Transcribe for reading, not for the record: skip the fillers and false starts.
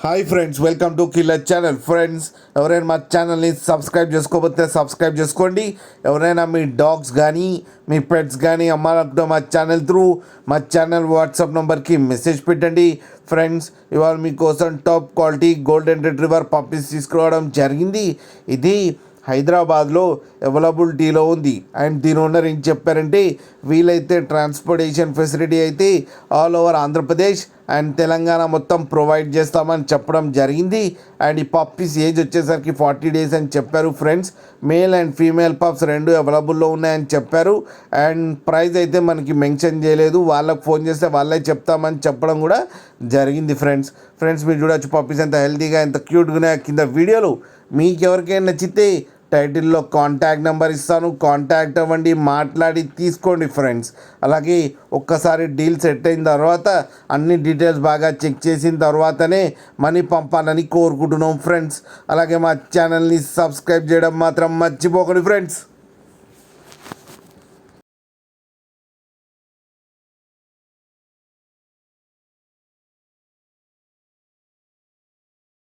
Hi friends, welcome to killer channel. Friends, ఎవరైనా మా ఛానల్ని సబ్స్క్రైబ్ చేసుకోకపోతే సబ్స్క్రైబ్ చేసుకోండి. ఎవరైనా మీ డాగ్స్ కానీ మీ పెట్స్ కానీ అమ్మాలనుకుంటే మా ఛానల్ వాట్సాప్ నెంబర్కి మెసేజ్ పెట్టండి. ఫ్రెండ్స్, ఇవాళ మీకోసం top quality golden retriever puppies తీసుకురావడం జరిగింది. ఇది హైదరాబాద్లో అవైలబిలిటీలో ఉంది. అండ్ దీని ఓనర్ ఏం చెప్పారంటే, వీలైతే ట్రాన్స్పోర్టేషన్ ఫెసిలిటీ అయితే all over Andhra Pradesh and Telangana మొత్తం ప్రొవైడ్ చేస్తామని చెప్పడం జరిగింది. అండ్ ఈ పప్పీస్ ఏజ్ వచ్చేసరికి 40 days అని చెప్పారు. Friends, male and female pups రెండు అవైలబుల్లో ఉన్నాయని చెప్పారు. అండ్ ప్రైస్ అయితే మనకి మెన్షన్ చేయలేదు. వాళ్ళకి ఫోన్ చేస్తే వాళ్ళే చెప్తామని చెప్పడం కూడా జరిగింది. ఫ్రెండ్స్ మీరు చూడొచ్చు పప్పీస్ ఎంత హెల్తీగా ఎంత క్యూట్గా ఉన్నాయో కింద వీడియోలు. మీకు ఎవరికైనా నచ్చితే టైటిల్లో కాంటాక్ట్ నెంబర్ ఇస్తాను, కాంటాక్ట్ అవ్వండి, మాట్లాడి తీసుకోండి ఫ్రెండ్స్. అలాగే ఒక్కసారి డీల్ సెట్ అయిన తర్వాత అన్ని డీటెయిల్స్ బాగా చెక్ చేసిన తర్వాతనే మనీ పంపాలని కోరుకుంటున్నాం ఫ్రెండ్స్. అలాగే మా ఛానల్ని సబ్స్క్రైబ్ చేయడం మాత్రం మర్చిపోకండి ఫ్రెండ్స్.